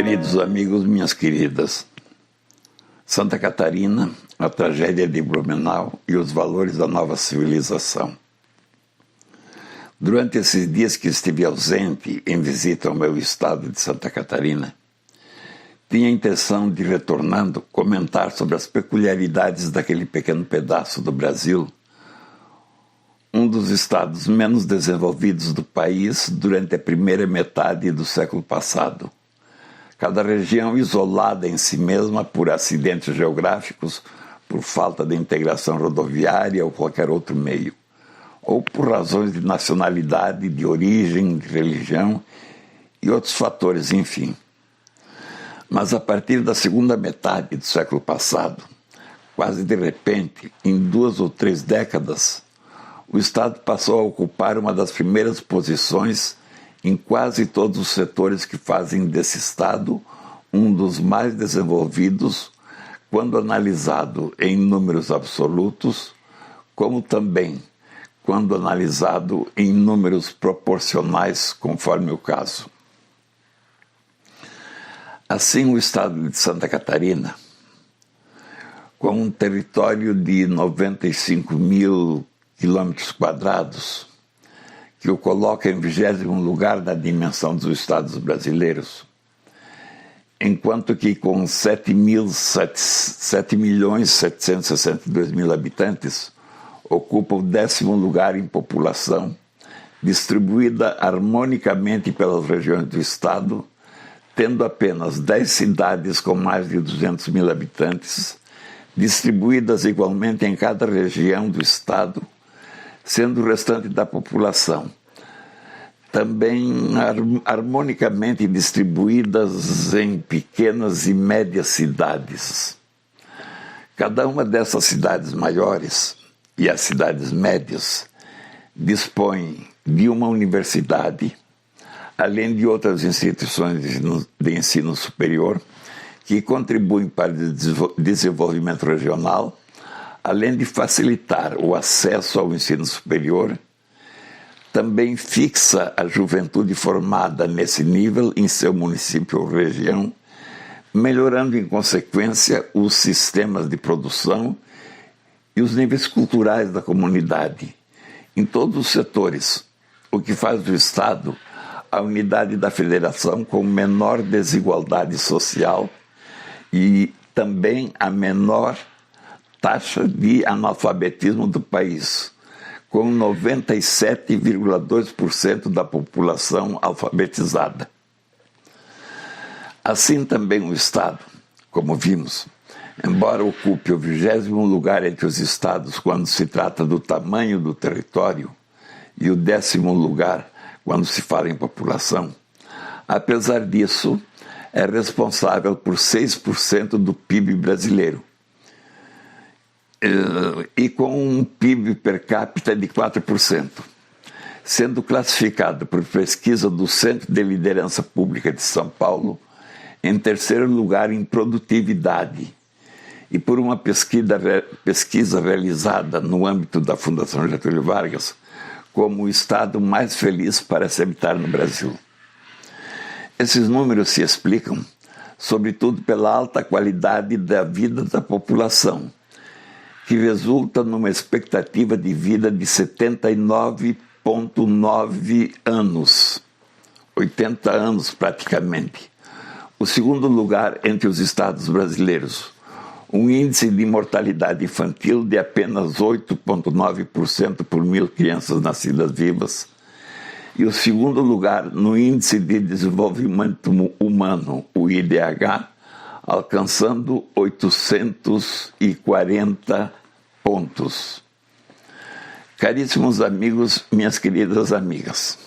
queridos amigos, minhas queridas, Santa Catarina, a tragédia de Blumenau e os valores da nova civilização. Durante esses dias que estive ausente em visita ao meu estado de Santa Catarina, tinha a intenção de, retornando, comentar sobre as peculiaridades daquele pequeno pedaço do Brasil, um dos estados menos desenvolvidos do país durante a primeira metade do século passado. Cada região isolada em si mesma por acidentes geográficos, por falta de integração rodoviária ou qualquer outro meio, ou por razões de nacionalidade, de origem, de religião e outros fatores, enfim. Mas a partir da segunda metade do século passado, quase de repente, em 2 ou 3 décadas, o Estado passou a ocupar uma das primeiras posições em quase todos os setores que fazem desse Estado um dos mais desenvolvidos, quando analisado em números absolutos, como também quando analisado em números proporcionais, conforme o caso. Assim, o Estado de Santa Catarina, com um território de 95.000 quilômetros quadrados, que o coloca em 20º lugar na dimensão dos estados brasileiros, enquanto que com 7.762.000 habitantes, ocupa o 10º lugar em população, distribuída harmonicamente pelas regiões do estado, tendo apenas 10 cidades com mais de 200.000 habitantes, distribuídas igualmente em cada região do estado, sendo o restante da população também harmonicamente distribuídas em pequenas e médias cidades. Cada uma dessas cidades maiores e as cidades médias dispõe de uma universidade, além de outras instituições de ensino superior que contribuem para o desenvolvimento regional, além de facilitar o acesso ao ensino superior, também fixa a juventude formada nesse nível em seu município ou região, melhorando em consequência os sistemas de produção e os níveis culturais da comunidade, em todos os setores, o que faz do Estado a unidade da federação com menor desigualdade social e também a menor taxa de analfabetismo do país, com 97,2% da população alfabetizada. Assim também o Estado, como vimos, embora ocupe o 20º lugar entre os estados quando se trata do tamanho do território e o 10º lugar quando se fala em população, apesar disso, é responsável por 6% do PIB brasileiro, e com um PIB per capita de 4%, sendo classificado por pesquisa do Centro de Liderança Pública de São Paulo em 3º lugar em produtividade, e por uma pesquisa realizada no âmbito da Fundação Getúlio Vargas como o estado mais feliz para se habitar no Brasil. Esses números se explicam, sobretudo, pela alta qualidade da vida da população, que resulta numa expectativa de vida de 79,9 anos, 80 anos praticamente. O 2º lugar entre os estados brasileiros, um índice de mortalidade infantil de apenas 8,9% por 1.000 crianças nascidas vivas, e o 2º lugar no Índice de Desenvolvimento Humano, o IDH, alcançando 840 pontos. Caríssimos amigos, minhas queridas amigas,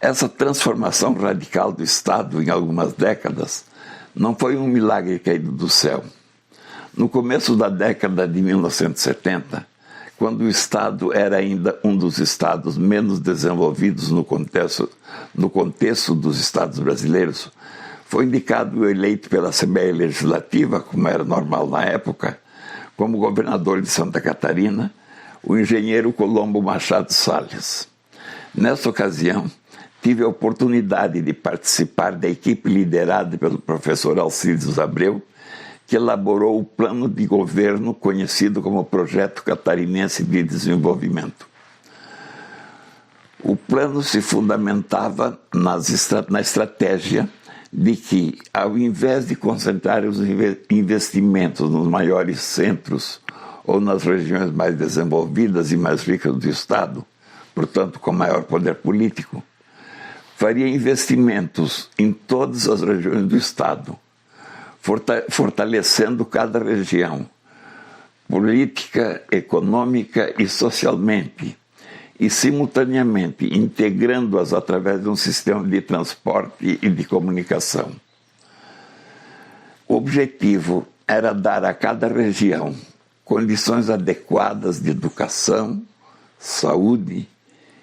essa transformação radical do Estado em algumas décadas não foi um milagre caído do céu. No começo da década de 1970, quando o Estado era ainda um dos estados menos desenvolvidos no contexto dos estados brasileiros, foi indicado e eleito pela Assembleia Legislativa, como era normal na época, como governador de Santa Catarina, o engenheiro Colombo Machado Salles. Nessa ocasião, tive a oportunidade de participar da equipe liderada pelo professor Alcides Abreu, que elaborou o plano de governo conhecido como Projeto Catarinense de Desenvolvimento. O plano se fundamentava na estratégia de que, ao invés de concentrar os investimentos nos maiores centros ou nas regiões mais desenvolvidas e mais ricas do Estado, portanto com maior poder político, faria investimentos em todas as regiões do Estado, fortalecendo cada região, política, econômica e socialmente, e simultaneamente integrando-as através de um sistema de transporte e de comunicação. O objetivo era dar a cada região condições adequadas de educação, saúde,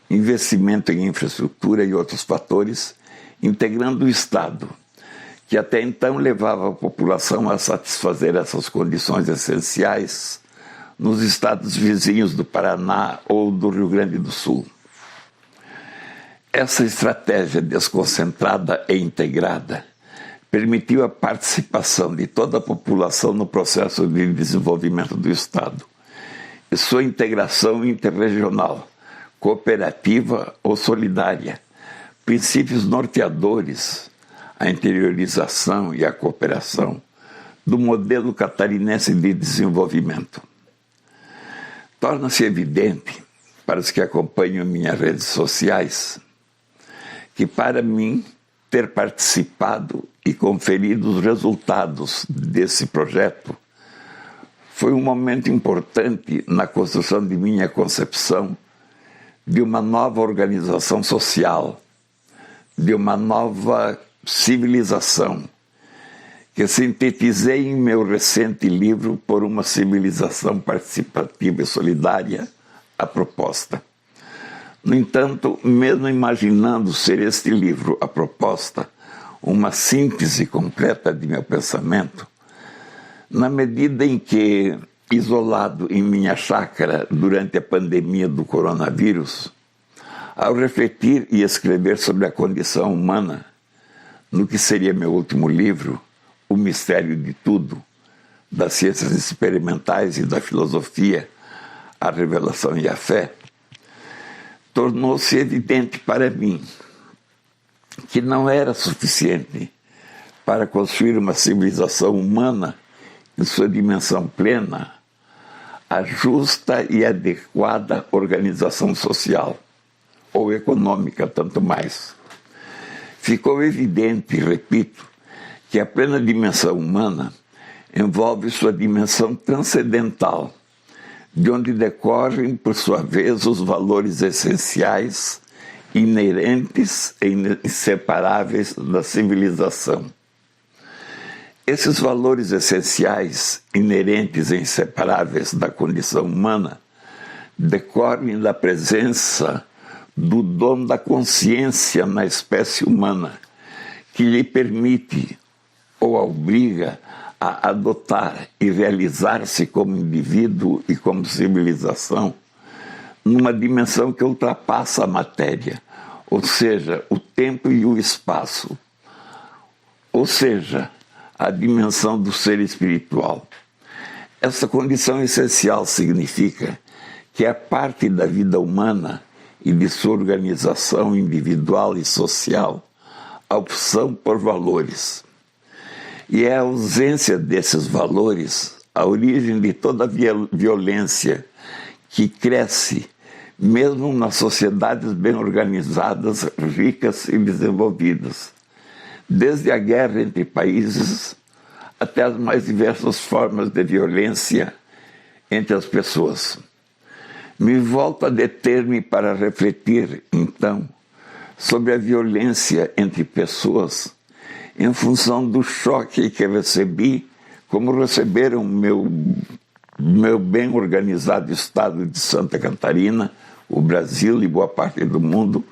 investimento em infraestrutura e outros fatores, integrando o Estado, que até então levava a população a satisfazer essas condições essenciais nos estados vizinhos do Paraná ou do Rio Grande do Sul. Essa estratégia desconcentrada e integrada permitiu a participação de toda a população no processo de desenvolvimento do Estado e sua integração interregional, cooperativa ou solidária, princípios norteadores, a interiorização e a cooperação do modelo catarinense de desenvolvimento. Torna-se evidente, para os que acompanham minhas redes sociais, que para mim ter participado e conferido os resultados desse projeto foi um momento importante na construção de minha concepção de uma nova organização social, de uma nova civilização, que sintetizei em meu recente livro Por uma Civilização Participativa e Solidária, a proposta. No entanto, mesmo imaginando ser este livro, a proposta, uma síntese completa de meu pensamento, na medida em que, isolado em minha chácara durante a pandemia do coronavírus, ao refletir e escrever sobre a condição humana, no que seria meu último livro, O Mistério de Tudo, das ciências experimentais e da filosofia, a revelação e a fé, tornou-se evidente para mim que não era suficiente para construir uma civilização humana em sua dimensão plena a justa e adequada organização social, ou econômica, tanto mais. Ficou evidente, repito, que a plena dimensão humana envolve sua dimensão transcendental, de onde decorrem, por sua vez, os valores essenciais, inerentes e inseparáveis da civilização. Esses valores essenciais, inerentes e inseparáveis da condição humana, decorrem da presença do dom da consciência na espécie humana, que lhe permite ou a obriga a adotar e realizar-se como indivíduo e como civilização numa dimensão que ultrapassa a matéria, ou seja, o tempo e o espaço, ou seja, a dimensão do ser espiritual. Essa condição essencial significa que é parte da vida humana e de sua organização individual e social a opção por valores. E é a ausência desses valores a origem de toda a violência que cresce, mesmo nas sociedades bem organizadas, ricas e desenvolvidas, desde a guerra entre países até as mais diversas formas de violência entre as pessoas. Me volto a deter-me para refletir, então, sobre a violência entre pessoas em função do choque que recebi, como receberam meu bem organizado Estado de Santa Catarina, o Brasil e boa parte do mundo,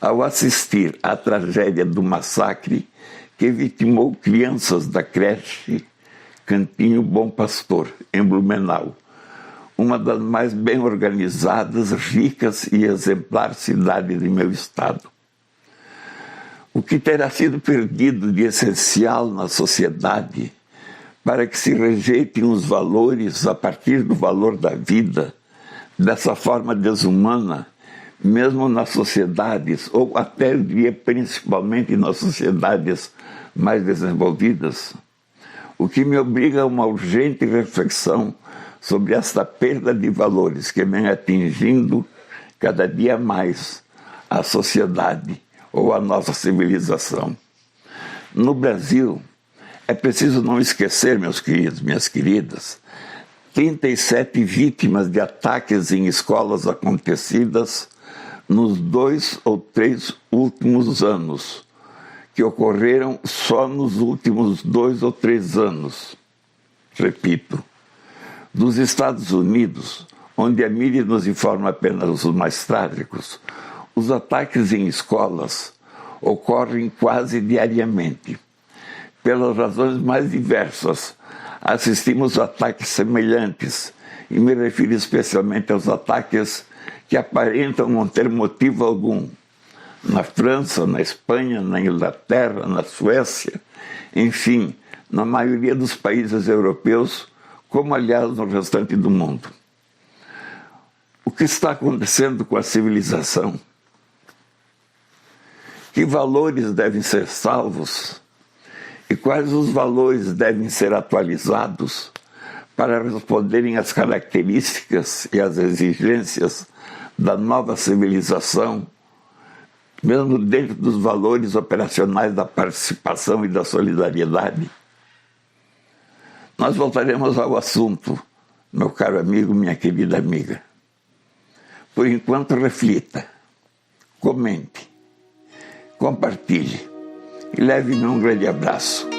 ao assistir à tragédia do massacre que vitimou crianças da creche Cantinho Bom Pastor, em Blumenau, uma das mais bem organizadas, ricas e exemplar cidades de meu estado. O que terá sido perdido de essencial na sociedade para que se rejeitem os valores a partir do valor da vida, dessa forma desumana, mesmo nas sociedades, ou até diria principalmente nas sociedades mais desenvolvidas? O que me obriga a uma urgente reflexão sobre esta perda de valores que vem atingindo cada dia mais a sociedade ou a nossa civilização. No Brasil, é preciso não esquecer, meus queridos, minhas queridas, 37 vítimas de ataques em escolas acontecidas nos 2 ou 3 últimos anos, que ocorreram só nos últimos 2 ou 3 anos. Repito, dos Estados Unidos, onde a mídia nos informa apenas os mais trágicos, os ataques em escolas ocorrem quase diariamente. Pelas razões mais diversas, assistimos a ataques semelhantes, e me refiro especialmente aos ataques que aparentam não ter motivo algum. Na França, na Espanha, na Inglaterra, na Suécia, enfim, na maioria dos países europeus, como aliás no restante do mundo. O que está acontecendo com a civilização? Que valores devem ser salvos? E quais os valores devem ser atualizados para responderem às características e às exigências da nova civilização, mesmo dentro dos valores operacionais da participação e da solidariedade? Nós voltaremos ao assunto, meu caro amigo, minha querida amiga. Por enquanto, reflita, comente, compartilhe e leve-me um grande abraço.